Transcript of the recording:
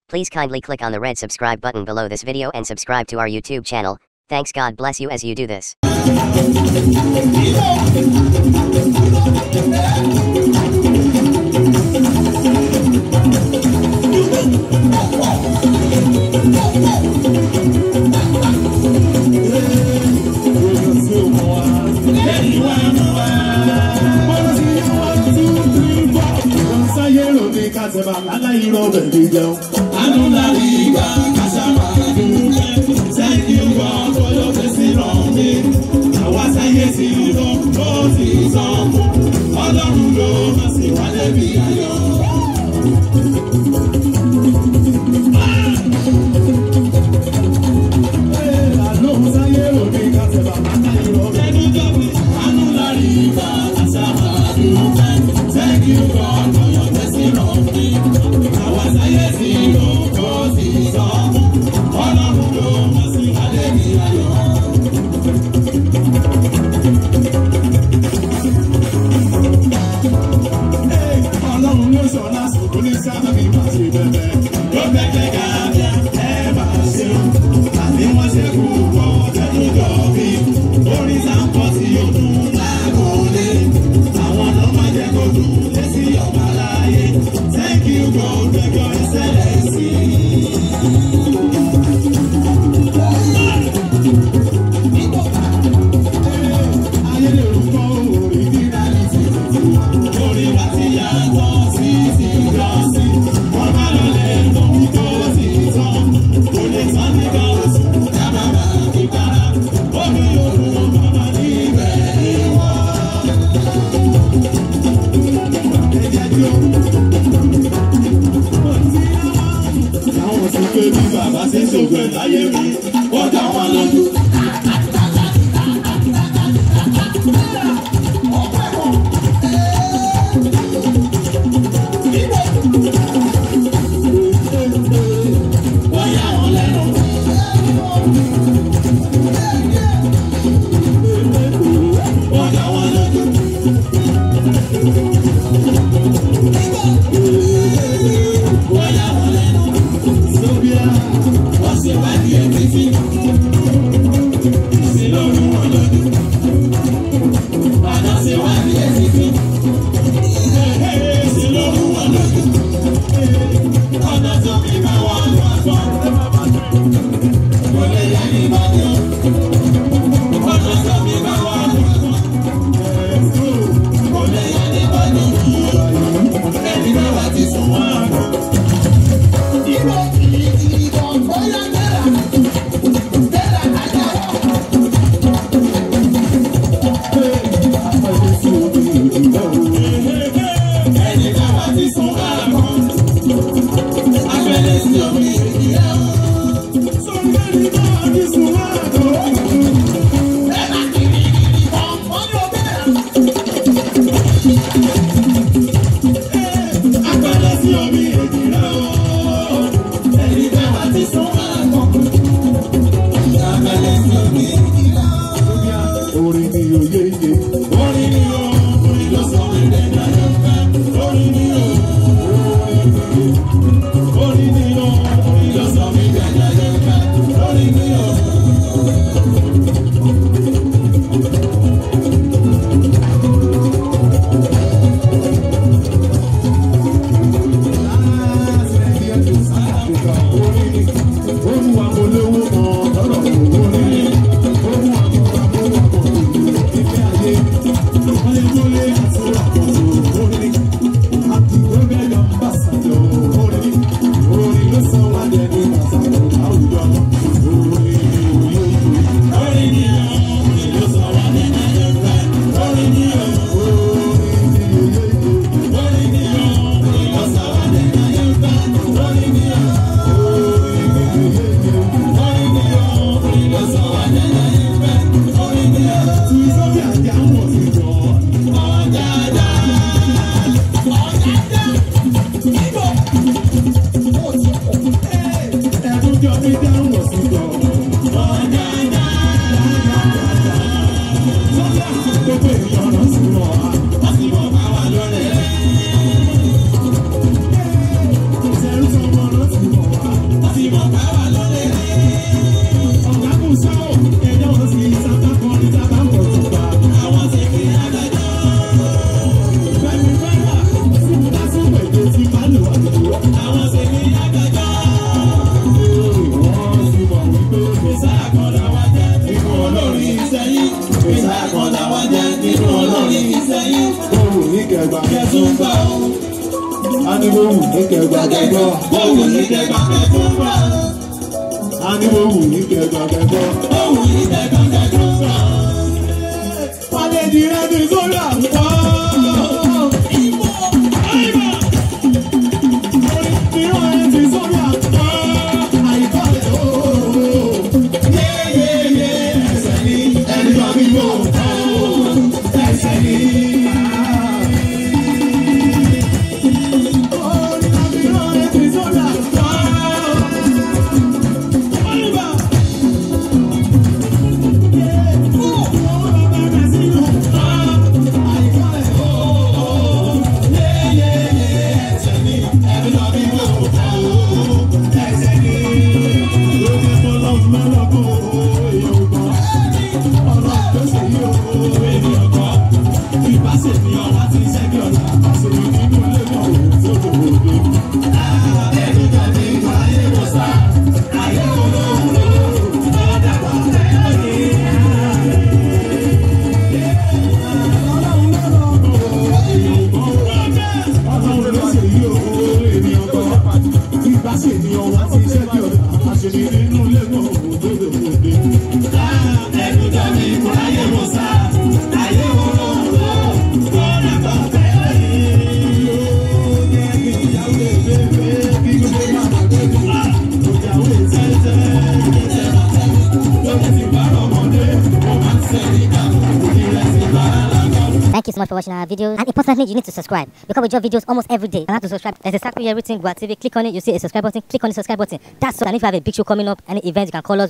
Please kindly click on the red subscribe button below this video and subscribe to our YouTube channel. Thanks, God bless you as you do this. Thank you, God, for your blessing on me. I was a yes, you don't know this song. All of you know, I see what they be. Thank you, God, for your blessing on me. I was a yes, you don't know this song. All of you know, I see what they be. Hey, Ọlọ́run ló sọ lásìkò ní sáà mi máa ṣe bẹ̀bẹ̀. Ló bẹ̀bẹ̀ gàdá ẹ máa ṣe o. Àti wọ́n ṣe kú wọ́n tẹ́lú jọ bí. Orin sáńpọ̀ sí ọdún lágòlé. Àwọn ọ̀nà máa jẹ́ kó dùn lẹ́sí ọ̀gá láàyè. Thank you God for your excellency. Ayé lè rúkọ orin ní reality. Orin wa ti yàtọ̀ sí ti ìjọsìn. Wọ́n bá lọ lè mọ tó ti tán. Kò lè tán ní gáàsì. Dábàbà kíkàrà. Omi yòókù màmá níbẹ̀ ìwọ. Ẹ̀jẹ̀ tí ó. Àwọn sì pé bí bàbá ṣe ṣògbẹ́ láyé mi. Wọ́n dá wọn lójú. gbà ó. A ní mo wù ní kẹgbà kẹgbọ́. Mo wù ní kẹgbà kẹgbọ́ gbà ó. A ní mo wù ní kẹgbà kẹgbọ́. Mo wù ní kẹgbà kẹgbọ́ gbà ó. Wálé di rẹ́bí sórí àpò. Ìbò àìbà. Orí ìran ẹ̀ ti sórí àpò. Àìbá rẹ̀ ooo. Yéyéyé ẹsẹ̀ ní ẹni bá mi wò ó. Ẹsẹ̀ ní. Thank you so much for watching our videos, and importantly, you need to subscribe because we drop videos almost every day. And how to subscribe? There's a circle here written Gua TV. Click on it, you see a subscribe button. Click on the subscribe button. That's all. And if you have a big show coming up, any event, you can call us.